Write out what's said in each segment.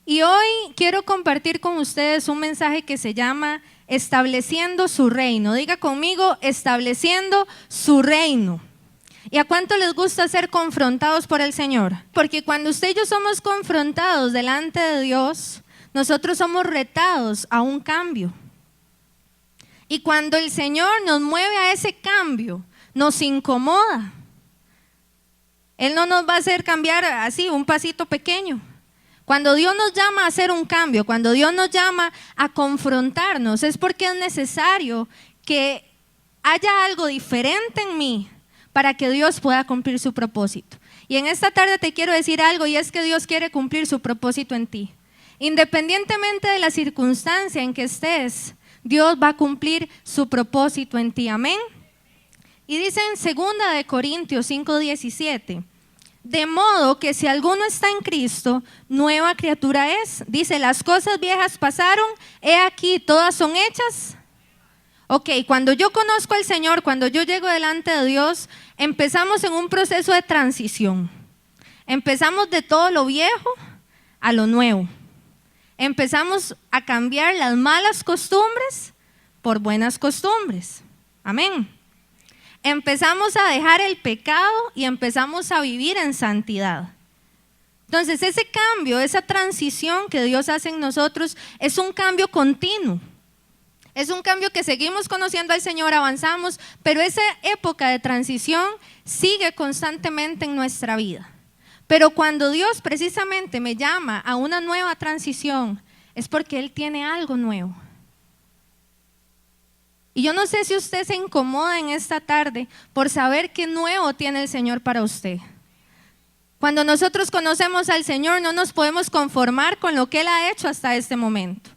Y hoy quiero compartir con ustedes un mensaje que se llama Estableciendo su reino. Diga conmigo, estableciendo su reino. ¿Y a cuánto les gusta ser confrontados por el Señor? Porque cuando usted y yo somos confrontados delante de Dios, nosotros somos retados a un cambio. Y cuando el Señor nos mueve a ese cambio, nos incomoda. Él no nos va a hacer cambiar así un pasito pequeño. Cuando Dios nos llama a hacer un cambio, cuando Dios nos llama a confrontarnos, es porque es necesario que haya algo diferente en mí para que Dios pueda cumplir su propósito. Y en esta tarde te quiero decir algo, y es que Dios quiere cumplir su propósito en ti. Independientemente de la circunstancia en que estés, Dios va a cumplir su propósito en ti. Amén. Y dice en 2 Corintios 5:17. De modo que si alguno está en Cristo, nueva criatura es. Dice, las cosas viejas pasaron, he aquí, todas son hechas. Ok, cuando yo conozco al Señor, cuando yo llego delante de Dios, empezamos en un proceso de transición. Empezamos de todo lo viejo a lo nuevo. Empezamos a cambiar las malas costumbres por buenas costumbres. Amén. Empezamos a dejar el pecado y empezamos a vivir en santidad. Entonces ese cambio, esa transición que Dios hace en nosotros es un cambio continuo. Es un cambio que seguimos conociendo al Señor, avanzamos, pero esa época de transición sigue constantemente en nuestra vida. Pero cuando Dios precisamente me llama a una nueva transición, es porque Él tiene algo nuevo. Y yo no sé si usted se incomoda en esta tarde por saber qué nuevo tiene el Señor para usted. Cuando nosotros conocemos al Señor no nos podemos conformar con lo que Él ha hecho hasta este momento.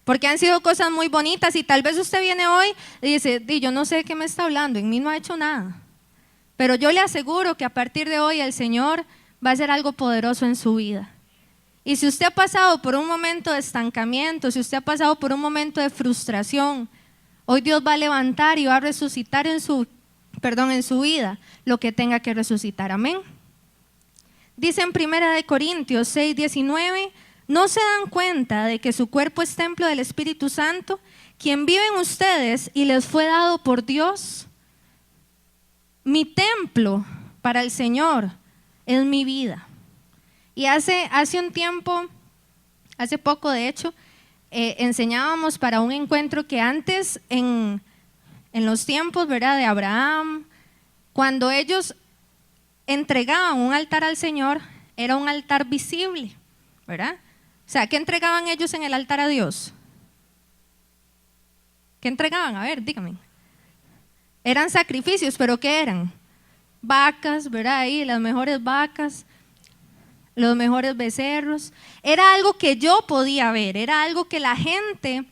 Porque han sido cosas muy bonitas y tal vez usted viene hoy y dice, yo no sé de qué me está hablando, en mí no ha hecho nada. Pero yo le aseguro que a partir de hoy el Señor va a hacer algo poderoso en su vida. Y si usted ha pasado por un momento de estancamiento, si usted ha pasado por un momento de frustración, hoy Dios va a levantar y va a resucitar en su vida lo que tenga que resucitar. Amén. Dice en 1 Corintios 6:19, ¿no se dan cuenta de que su cuerpo es templo del Espíritu Santo, quien vive en ustedes y les fue dado por Dios? Mi templo para el Señor es mi vida. Y hace un tiempo, hace poco de hecho, enseñábamos para un encuentro que antes en los tiempos, ¿verdad?, de Abraham, cuando ellos entregaban un altar al Señor, era un altar visible, ¿verdad? O sea, ¿qué entregaban ellos en el altar a Dios? ¿Qué entregaban? A ver, dígame. Eran sacrificios, ¿pero qué eran? Vacas, ¿verdad? Ahí las mejores vacas, los mejores becerros. Era algo que yo podía ver, era algo que la gente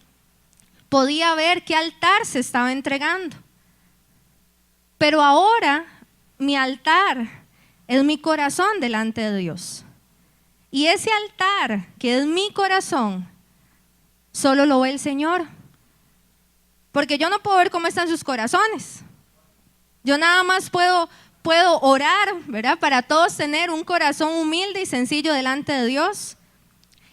podía ver qué altar se estaba entregando. Pero ahora mi altar es mi corazón delante de Dios. Y ese altar que es mi corazón, solo lo ve el Señor. Porque yo no puedo ver cómo están sus corazones. Yo nada más puedo orar, ¿verdad?, para todos tener un corazón humilde y sencillo delante de Dios.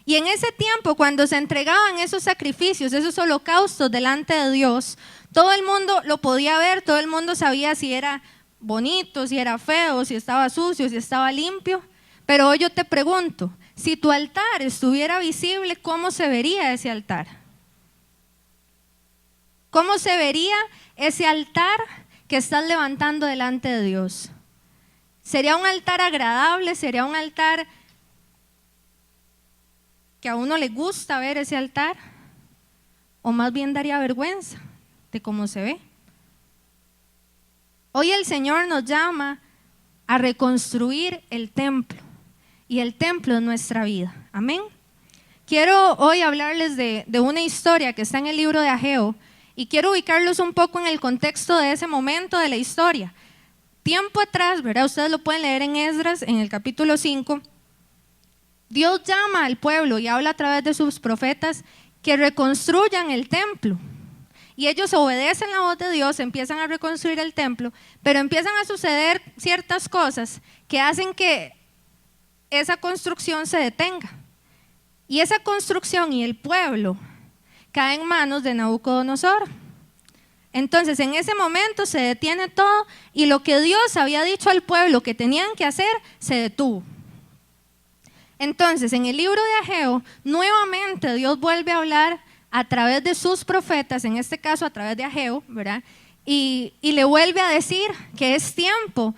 Y en ese tiempo, cuando se entregaban esos sacrificios, esos holocaustos delante de Dios, todo el mundo lo podía ver, todo el mundo sabía si era bonito, si era feo, si estaba sucio, si estaba limpio. Pero hoy yo te pregunto, si tu altar estuviera visible, ¿cómo se vería ese altar? ¿Cómo se vería ese altar que estás levantando delante de Dios? ¿Sería un altar agradable? ¿Sería un altar que a uno le gusta ver ese altar? ¿O más bien daría vergüenza de cómo se ve? Hoy el Señor nos llama a reconstruir el templo, y el templo es nuestra vida. Amén. Quiero hoy hablarles de una historia que está en el libro de Ageo, y quiero ubicarlos un poco en el contexto de ese momento de la historia. Tiempo atrás, ¿verdad? Ustedes lo pueden leer en Esdras, en el capítulo 5. Dios llama al pueblo y habla a través de sus profetas que reconstruyan el templo. Y ellos obedecen la voz de Dios, empiezan a reconstruir el templo, pero empiezan a suceder ciertas cosas que hacen que esa construcción se detenga. Y esa construcción y el pueblo cae en manos de Nabucodonosor. Entonces en ese momento se detiene todo y lo que Dios había dicho al pueblo que tenían que hacer se detuvo. Entonces en el libro de Ageo nuevamente Dios vuelve a hablar a través de sus profetas, en este caso a través de Ageo, ¿verdad? Y le vuelve a decir que es tiempo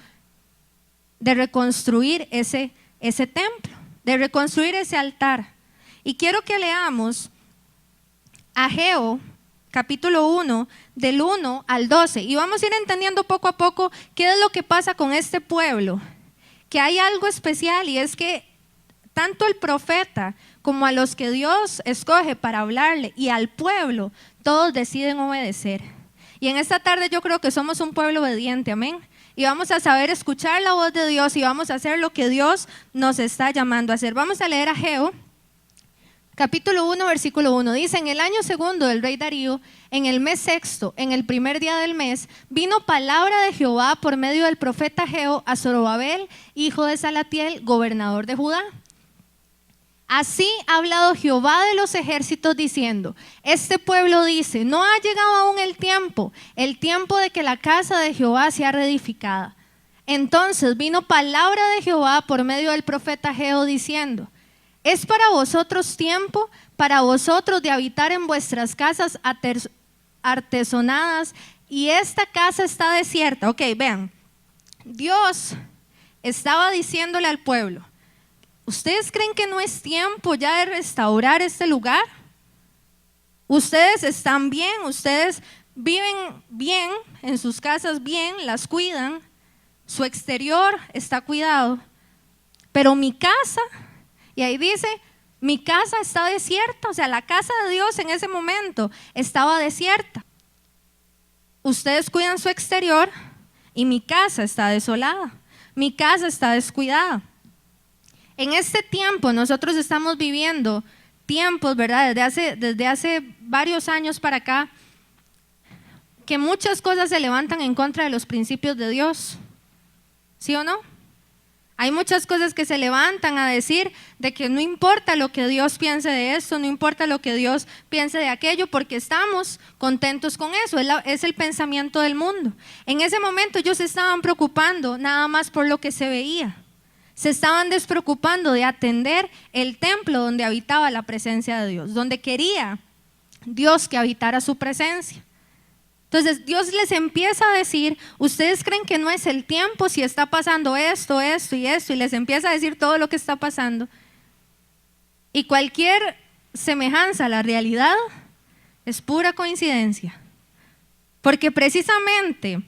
de reconstruir ese templo, de reconstruir ese altar. Y quiero que leamos Ageo capítulo 1, del 1 al 12, y vamos a ir entendiendo poco a poco qué es lo que pasa con este pueblo, que hay algo especial, y es que tanto el profeta como a los que Dios escoge para hablarle y al pueblo, todos deciden obedecer. Y en esta tarde yo creo que somos un pueblo obediente, amén, y vamos a saber escuchar la voz de Dios y vamos a hacer lo que Dios nos está llamando a hacer. Vamos a leer Ageo capítulo 1, versículo 1, dice: en el año segundo del rey Darío, en el mes sexto, en el primer día del mes, vino palabra de Jehová por medio del profeta Ageo a Zorobabel, hijo de Salatiel, gobernador de Judá. Así ha hablado Jehová de los ejércitos diciendo: este pueblo dice, no ha llegado aún el tiempo de que la casa de Jehová sea reedificada. Entonces vino palabra de Jehová por medio del profeta Ageo diciendo: es para vosotros tiempo, para vosotros de habitar en vuestras casas artesonadas, y esta casa está desierta. Ok, vean, Dios estaba diciéndole al pueblo: ¿ustedes creen que no es tiempo ya de restaurar este lugar? Ustedes están bien, ustedes viven bien, en sus casas bien, las cuidan, su exterior está cuidado, pero mi casa... Y ahí dice, mi casa está desierta, o sea, la casa de Dios en ese momento estaba desierta. Ustedes cuidan su exterior y mi casa está desolada, mi casa está descuidada. En este tiempo nosotros estamos viviendo tiempos, ¿verdad? Desde hace varios años para acá, que muchas cosas se levantan en contra de los principios de Dios, ¿sí o no? Hay muchas cosas que se levantan a decir de que no importa lo que Dios piense de esto, no importa lo que Dios piense de aquello, porque estamos contentos con eso, es el pensamiento del mundo. En ese momento ellos se estaban preocupando nada más por lo que se veía, se estaban despreocupando de atender el templo donde habitaba la presencia de Dios, donde quería Dios que habitara su presencia. Entonces Dios les empieza a decir: ustedes creen que no es el tiempo si está pasando esto, esto y esto, y les empieza a decir todo lo que está pasando. Y cualquier semejanza a la realidad es pura coincidencia, porque precisamente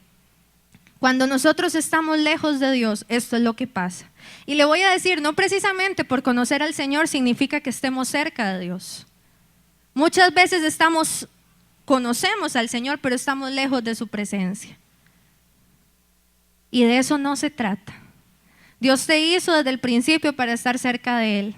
cuando nosotros estamos lejos de Dios, esto es lo que pasa. Y le voy a decir, no precisamente por conocer al Señor significa que estemos cerca de Dios. Muchas veces conocemos al Señor, pero estamos lejos de su presencia. Y de eso no se trata. Dios te hizo desde el principio para estar cerca de Él.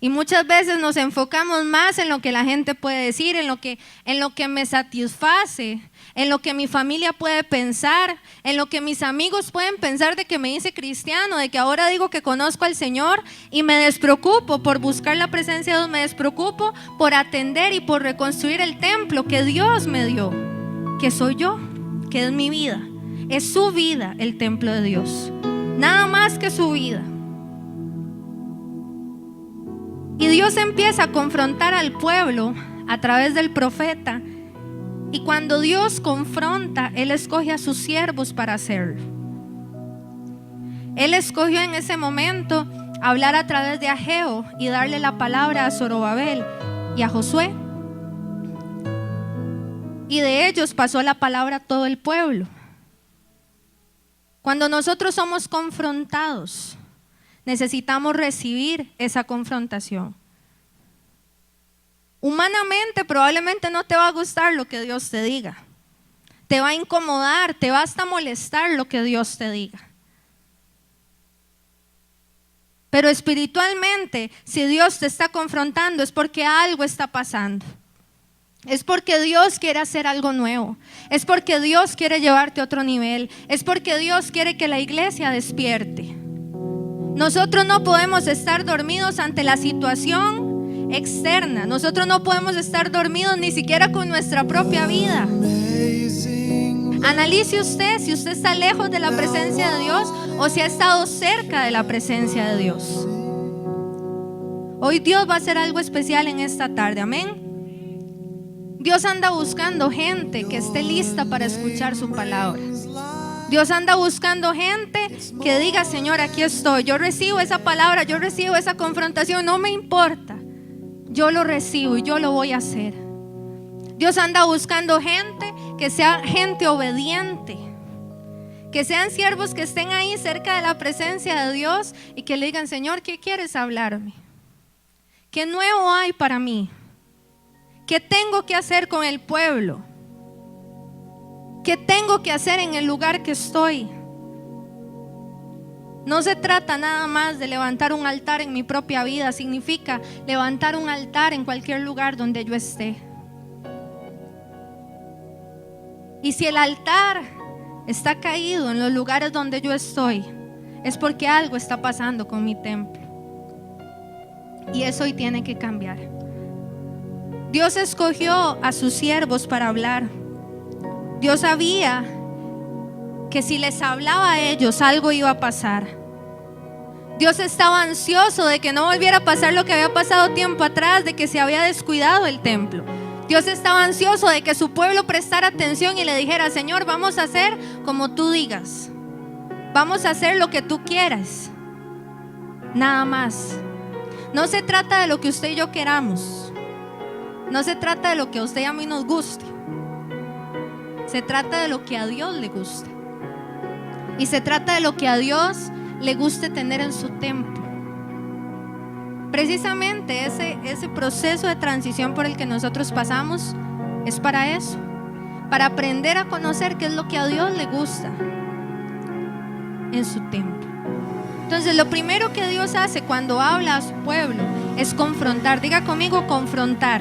Y muchas veces nos enfocamos más en lo que la gente puede decir, en lo que me satisface, en lo que mi familia puede pensar, en lo que mis amigos pueden pensar de que me hice cristiano, de que ahora digo que conozco al Señor, y me despreocupo por buscar la presencia de Dios, me despreocupo por atender y por reconstruir el templo que Dios me dio, que soy yo, que es mi vida, es su vida el templo de Dios, nada más que su vida. Y Dios empieza a confrontar al pueblo a través del profeta. Y cuando Dios confronta, Él escoge a sus siervos para hacerlo. Él escogió en ese momento hablar a través de Ageo y darle la palabra a Zorobabel y a Josué. Y de ellos pasó la palabra a todo el pueblo. Cuando nosotros somos confrontados, necesitamos recibir esa confrontación. Humanamente probablemente no te va a gustar lo que Dios te diga. Te va a incomodar, te va hasta molestar lo que Dios te diga. Pero espiritualmente, si Dios te está confrontando, es porque algo está pasando. Es porque Dios quiere hacer algo nuevo. Es porque Dios quiere llevarte a otro nivel. Es porque Dios quiere que la iglesia despierte. Nosotros no podemos estar dormidos ante la situación externa. Nosotros no podemos estar dormidos ni siquiera con nuestra propia vida. Analice usted si usted está lejos de la presencia de Dios o si ha estado cerca de la presencia de Dios. Hoy Dios va a hacer algo especial en esta tarde, amén. Dios anda buscando gente que esté lista para escuchar su palabra. Dios anda buscando gente que diga: Señor, aquí estoy, yo recibo esa palabra, yo recibo esa confrontación, no me importa, yo lo recibo y yo lo voy a hacer. Dios anda buscando gente que sea gente obediente, que sean siervos que estén ahí cerca de la presencia de Dios y que le digan: Señor, ¿qué quieres hablarme? ¿Qué nuevo hay para mí? ¿Qué tengo que hacer con el pueblo? ¿Qué tengo que hacer en el lugar que estoy? No se trata nada más de levantar un altar en mi propia vida, significa levantar un altar en cualquier lugar donde yo esté. Y si el altar está caído en los lugares donde yo estoy, es porque algo está pasando con mi templo. Y eso hoy tiene que cambiar. Dios escogió a sus siervos para hablar. Dios sabía que si les hablaba a ellos, algo iba a pasar. Dios estaba ansioso de que no volviera a pasar lo que había pasado tiempo atrás, de que se había descuidado el templo. Dios estaba ansioso de que su pueblo prestara atención y le dijera: Señor, vamos a hacer como tú digas, vamos a hacer lo que tú quieras, nada más. No se trata de lo que usted y yo queramos. No se trata de lo que a usted y a mí nos guste. Se trata de lo que a Dios le gusta. Y se trata de lo que a Dios le guste tener en su templo. Precisamente ese proceso de transición por el que nosotros pasamos es para eso, para aprender a conocer qué es lo que a Dios le gusta en su templo. Entonces, lo primero que Dios hace cuando habla a su pueblo es confrontar. Diga conmigo: confrontar.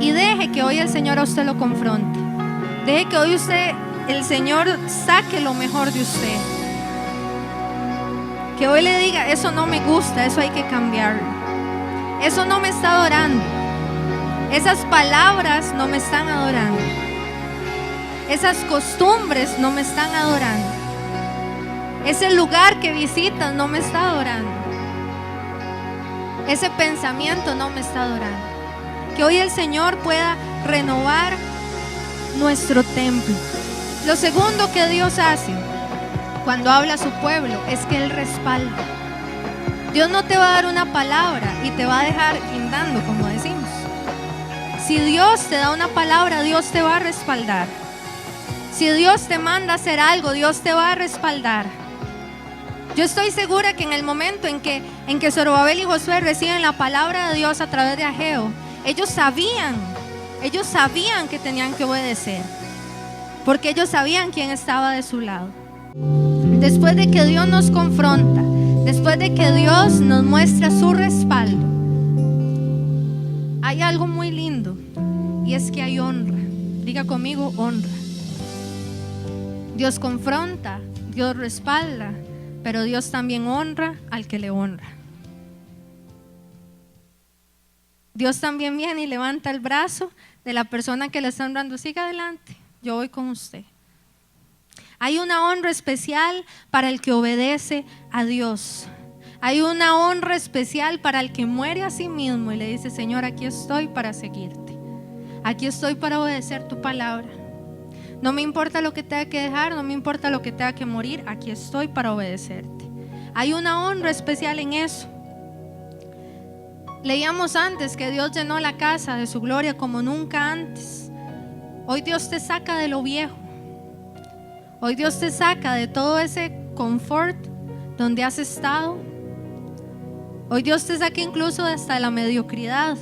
Y deje que hoy el Señor a usted lo confronte. Deje que hoy el Señor saque lo mejor de usted. Que hoy le diga: eso no me gusta, eso hay que cambiarlo. Eso no me está adorando. Esas palabras no me están adorando. Esas costumbres no me están adorando. Ese lugar que visitas no me está adorando. Ese pensamiento no me está adorando. Que hoy el Señor pueda renovar nuestro templo. Lo segundo que Dios hace cuando habla a su pueblo es que Él respalda. Dios no te va a dar una palabra y te va a dejar guindando, como decimos. Si Dios te da una palabra, Dios te va a respaldar. Si Dios te manda a hacer algo, Dios te va a respaldar. Yo estoy segura que en el momento en que Zorobabel y Josué reciben la palabra de Dios a través de Ageo, ellos sabían que tenían que obedecer, porque ellos sabían quién estaba de su lado. Después de que Dios nos confronta, después de que Dios nos muestra su respaldo, hay algo muy lindo, y es que hay honra. Diga conmigo: honra. Dios confronta, Dios respalda, pero Dios también honra al que le honra. Dios también viene y levanta el brazo de la persona que le está honrando. Siga adelante, yo voy con usted. Hay una honra especial para el que obedece a Dios. Hay una honra especial para el que muere a sí mismo y le dice: Señor, aquí estoy para seguirte. Aquí estoy para obedecer tu palabra. No me importa lo que tenga que dejar, no me importa lo que tenga que morir, aquí estoy para obedecerte. Hay una honra especial en eso. Leíamos antes que Dios llenó la casa de su gloria como nunca antes. Hoy Dios te saca de lo viejo. Hoy Dios te saca de todo ese confort donde has estado. Hoy Dios te saca incluso hasta la mediocridad.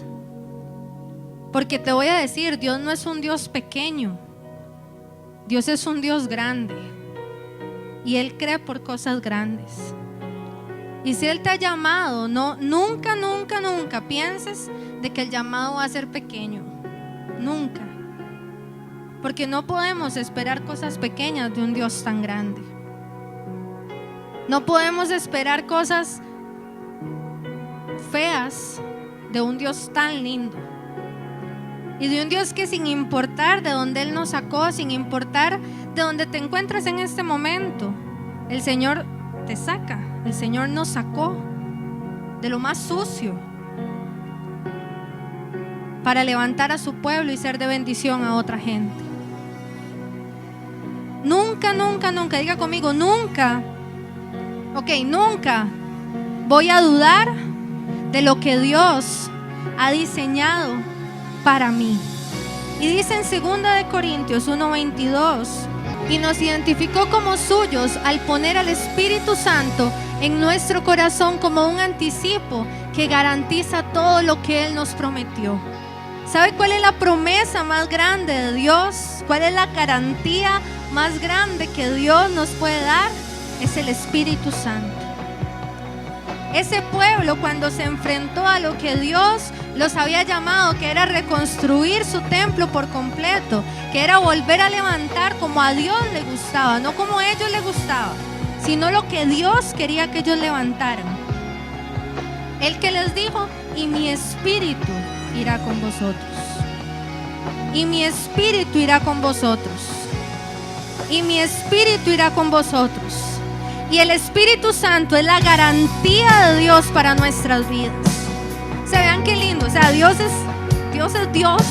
Porque te voy a decir, Dios no es un Dios pequeño. Dios es un Dios grande. Y Él cree por cosas grandes. Y si Él te ha llamado, nunca pienses de que el llamado va a ser pequeño. Nunca. Porque no podemos esperar cosas pequeñas de un Dios tan grande. No podemos esperar cosas feas de un Dios tan lindo. Y de un Dios que sin importar de dónde Él nos sacó, sin importar de dónde te encuentras en este momento, el Señor te saca. El Señor nos sacó de lo más sucio para levantar a su pueblo y ser de bendición a otra gente. Nunca, nunca, nunca, diga conmigo, nunca, nunca voy a dudar de lo que Dios ha diseñado para mí. Y dice en 2 Corintios 1:22, y nos identificó como suyos al poner al Espíritu Santo en nuestro corazón como un anticipo que garantiza todo lo que Él nos prometió. ¿Sabe cuál es la promesa más grande de Dios? ¿Cuál es la garantía más grande que Dios nos puede dar? Es el Espíritu Santo. Ese pueblo, cuando se enfrentó a lo que Dios los había llamado, que era reconstruir su templo por completo, que era volver a levantar como a Dios le gustaba, no como a ellos les gustaba, sino lo que Dios quería que ellos levantaran. Él que les dijo: y mi espíritu irá con vosotros. Y mi espíritu irá con vosotros. Y mi espíritu irá con vosotros. Y el Espíritu Santo es la garantía de Dios para nuestras vidas. Se vean qué lindo. O sea, Dios es Dios.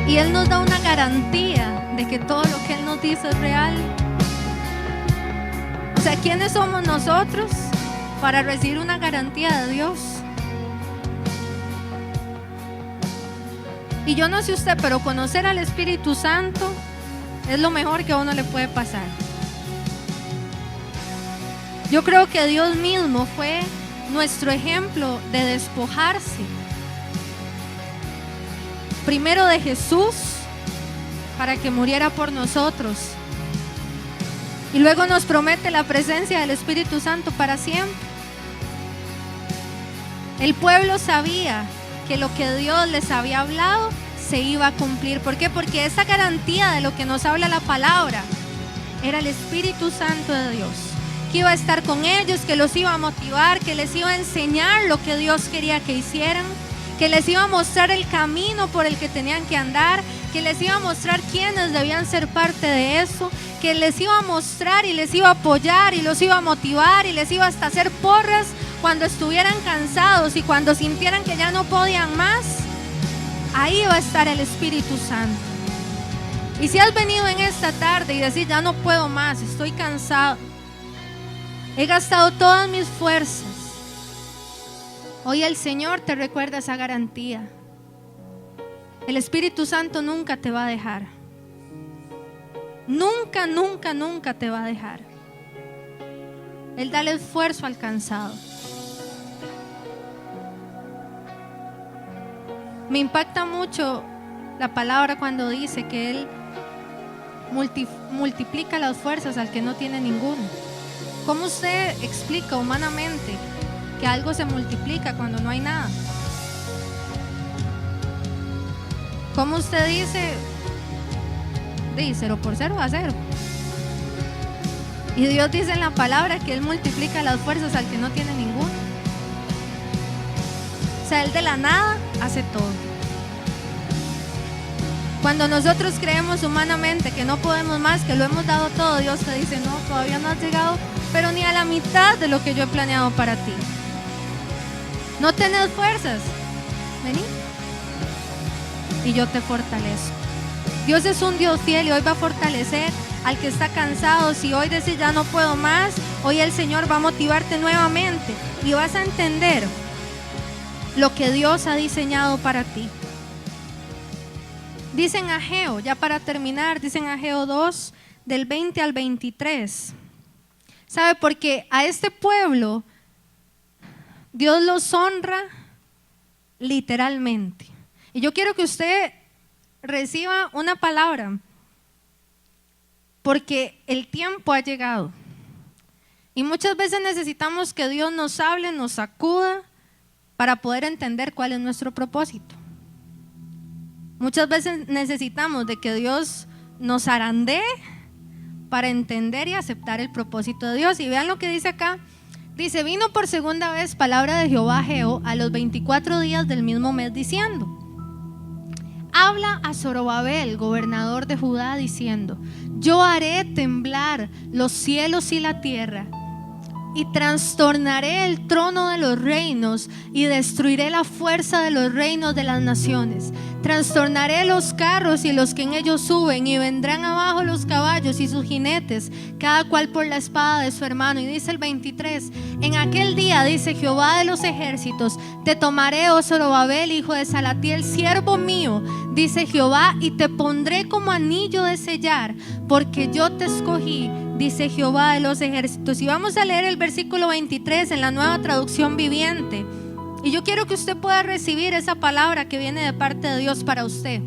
Y Él nos da una garantía de que todo lo que Él nos dice es real. O sea, ¿quiénes somos nosotros para recibir una garantía de Dios? Y yo no sé usted, pero conocer al Espíritu Santo es lo mejor que a uno le puede pasar. Yo creo que Dios mismo fue nuestro ejemplo de despojarse. Primero de Jesús para que muriera por nosotros. Y luego nos promete la presencia del Espíritu Santo para siempre. El pueblo sabía que lo que Dios les había hablado se iba a cumplir. ¿Por qué? Porque esa garantía de lo que nos habla la palabra era el Espíritu Santo de Dios, que iba a estar con ellos, que los iba a motivar, que les iba a enseñar lo que Dios quería que hicieran, que les iba a mostrar el camino por el que tenían que andar, que les iba a mostrar quiénes debían ser parte de eso, que les iba a mostrar y les iba a apoyar y los iba a motivar y les iba hasta a hacer porras cuando estuvieran cansados y cuando sintieran que ya no podían más. Ahí va a estar el Espíritu Santo. Y si has venido en esta tarde y decís: ya no puedo más, estoy cansado, he gastado todas mis fuerzas, hoy el Señor te recuerda esa garantía. El Espíritu Santo nunca te va a dejar. Nunca, nunca, nunca te va a dejar. Él da el esfuerzo al cansado. Me impacta mucho la palabra cuando dice que Él multiplica las fuerzas al que no tiene ninguno. ¿Cómo usted explica humanamente que algo se multiplica cuando no hay nada? ¿Cómo usted dice: de 0 por 0 a 0? Y Dios dice en la palabra que Él multiplica las fuerzas al que no tiene ninguno. O sea, Él de la nada hace todo. Cuando nosotros creemos humanamente que no podemos más, que lo hemos dado todo, Dios te dice: no, todavía no has llegado, pero ni a la mitad de lo que yo he planeado para ti. No tenés fuerzas, vení y yo te fortalezco. Dios es un Dios fiel y hoy va a fortalecer al que está cansado. Si hoy decís: ya no puedo más, hoy el Señor va a motivarte nuevamente y vas a entender lo que Dios ha diseñado para ti. Dicen Ageo, ya para terminar, dicen Ageo 2, del 20 al 23. ¿Sabe? Porque a este pueblo Dios los honra literalmente. Y yo quiero que usted reciba una palabra, porque el tiempo ha llegado. Y muchas veces necesitamos que Dios nos hable, nos sacuda, para poder entender cuál es nuestro propósito. Muchas veces necesitamos de que Dios nos zarandee para entender y aceptar el propósito de Dios. Y vean lo que dice acá, Dice, vino por segunda vez palabra de Jehová a Geo a los 24 días del mismo mes diciendo: habla a Zorobabel, gobernador de Judá, diciendo: yo haré temblar los cielos y la tierra, y trastornaré el trono de los reinos, y destruiré la fuerza de los reinos de las naciones. Trastornaré los carros y los que en ellos suben, y vendrán abajo los caballos y sus jinetes, cada cual por la espada de su hermano. Y dice el 23: en aquel día, dice Jehová de los ejércitos, te tomaré, oh Zorobabel, hijo de Salatiel, siervo mío, dice Jehová, y te pondré como anillo de sellar, porque yo te escogí, dice Jehová de los ejércitos. Y vamos a leer el versículo 23 en la Nueva Traducción Viviente. Y yo quiero que usted pueda recibir esa palabra que viene de parte de Dios para usted.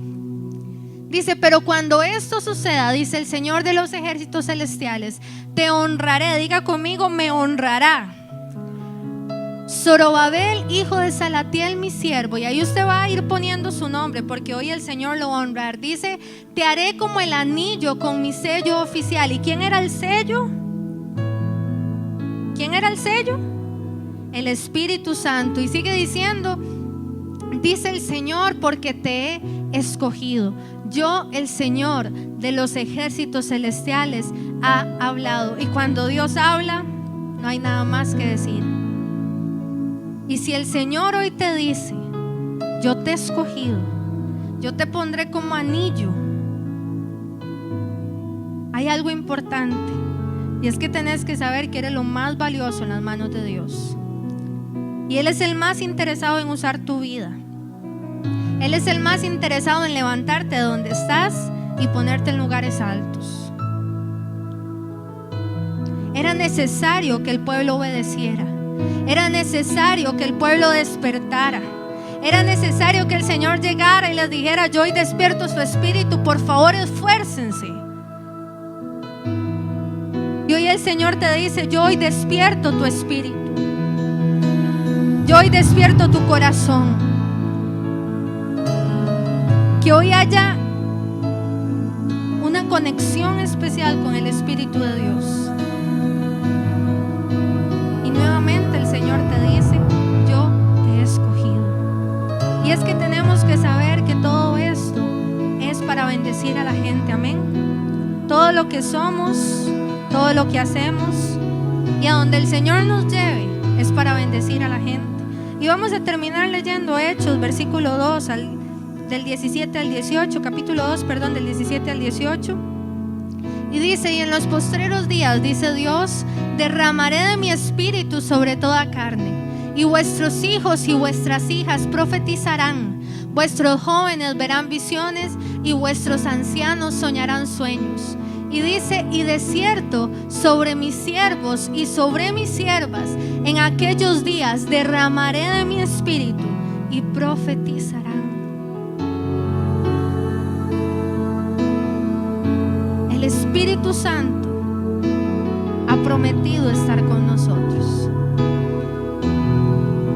Dice: pero cuando esto suceda, dice el Señor de los ejércitos celestiales, te honraré. Diga conmigo: me honrará Zorobabel, hijo de Salatiel, mi siervo. Y ahí usted va a ir poniendo su nombre, porque hoy el Señor lo va a honrar. Dice: te haré como el anillo con mi sello oficial. ¿Y quién era el sello? ¿Quién era el sello? El Espíritu Santo. Y sigue diciendo: dice el Señor, porque te he escogido. Yo, el Señor de los ejércitos celestiales, ha hablado. Y cuando Dios habla, no hay nada más que decir. Y si el Señor hoy te dice: yo te he escogido, yo te pondré como anillo, hay algo importante, y es que tenés que saber que eres lo más valioso en las manos de Dios. Y Él es el más interesado en usar tu vida. Él es el más interesado en levantarte de donde estás y ponerte en lugares altos. Era necesario que el pueblo obedeciera. Era necesario que el pueblo despertara. Era necesario que el Señor llegara y les dijera: yo hoy despierto su espíritu, por favor esfuércense. Y hoy el Señor te dice: yo hoy despierto tu espíritu, yo hoy despierto tu corazón. Que hoy haya una conexión especial con el Espíritu de Dios. Y nuevamente el Señor te dice: yo te he escogido. Y es que tenemos que saber que todo esto es para bendecir a la gente. Amén. Todo lo que somos, todo lo que hacemos y a donde el Señor nos lleve es para bendecir a la gente. Y vamos a terminar leyendo Hechos, versículo 2 del 17 al 18, capítulo 2, perdón, del 17 al 18. Y dice: y en los postreros días, dice Dios, derramaré de mi espíritu sobre toda carne, y vuestros hijos y vuestras hijas profetizarán, vuestros jóvenes verán visiones, y vuestros ancianos soñarán sueños. Y dice: y de cierto, sobre mis siervos y sobre mis siervas en aquellos días derramaré de mi espíritu, y profetizarán. El Espíritu Santo ha prometido estar con nosotros.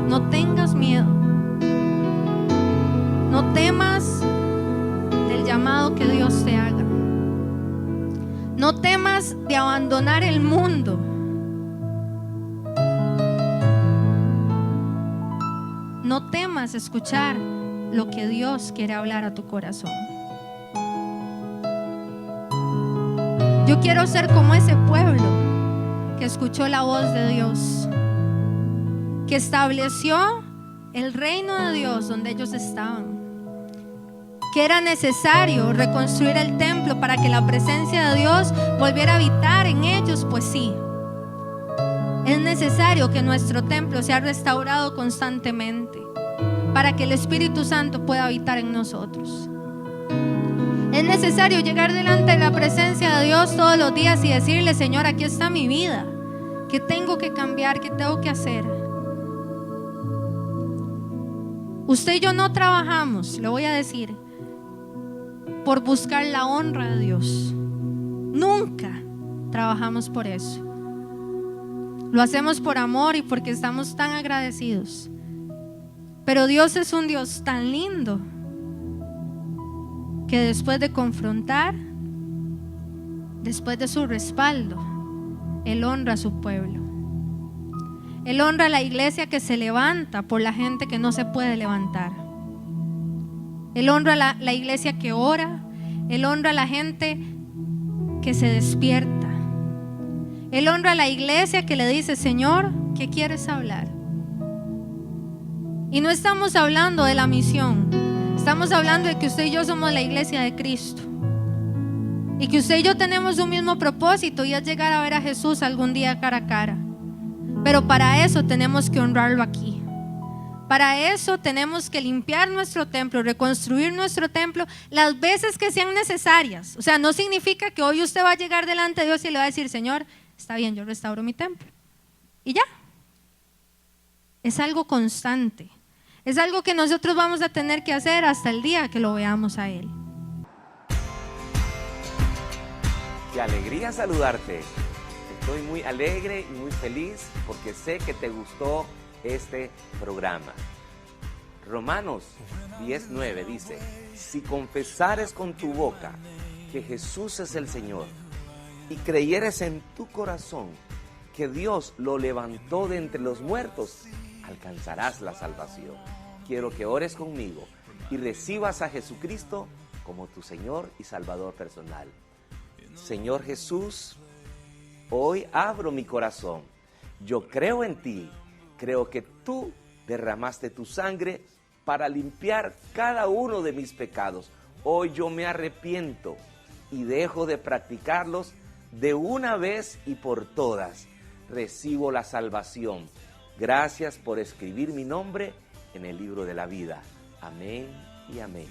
No tengas miedo. No temas del llamado que Dios te haga. No temas de abandonar el mundo. No temas escuchar lo que Dios quiere hablar a tu corazón. Yo quiero ser como ese pueblo que escuchó la voz de Dios, que estableció el reino de Dios donde ellos estaban, que era necesario reconstruir el templo para que la presencia de Dios volviera a habitar en ellos. Pues sí, es necesario que nuestro templo sea restaurado constantemente para que el Espíritu Santo pueda habitar en nosotros. Es necesario llegar delante de la presencia de Dios todos los días y decirle: Señor, aquí está mi vida. ¿Qué tengo que cambiar? ¿Qué tengo que hacer? Usted y yo no trabajamos, le voy a decir, por buscar la honra de Dios. Nunca trabajamos por eso. Lo hacemos por amor y porque estamos tan agradecidos. Pero Dios es un Dios tan lindo que después de confrontar, después de su respaldo, Él honra a su pueblo. Él honra a la iglesia que se levanta por la gente que no se puede levantar. Él honra a la iglesia que ora. Él honra a la gente que se despierta. Él honra a la iglesia que le dice: Señor, ¿qué quieres hablar? Y no estamos hablando de la misión. Estamos hablando de que usted y yo somos la iglesia de Cristo. Y que usted y yo tenemos un mismo propósito, y es llegar a ver a Jesús algún día cara a cara. Pero para eso tenemos que honrarlo aquí. Para eso tenemos que limpiar nuestro templo, reconstruir nuestro templo las veces que sean necesarias. O sea, no significa que hoy usted va a llegar delante de Dios y le va a decir: Señor, está bien, yo restauro mi templo. Y ya. Es algo constante. Es algo que nosotros vamos a tener que hacer hasta el día que lo veamos a Él. Qué alegría saludarte. Estoy muy alegre y muy feliz porque sé que te gustó este programa. Romanos 10:9 dice: si confesares con tu boca que Jesús es el Señor y creyeres en tu corazón que Dios lo levantó de entre los muertos, alcanzarás la salvación. Quiero que ores conmigo y recibas a Jesucristo como tu Señor y Salvador personal. Señor Jesús, hoy abro mi corazón. Yo creo en ti. Creo que tú derramaste tu sangre para limpiar cada uno de mis pecados. Hoy yo me arrepiento y dejo de practicarlos de una vez y por todas. Recibo la salvación. Gracias por escribir mi nombre en el libro de la vida. Amén y amén.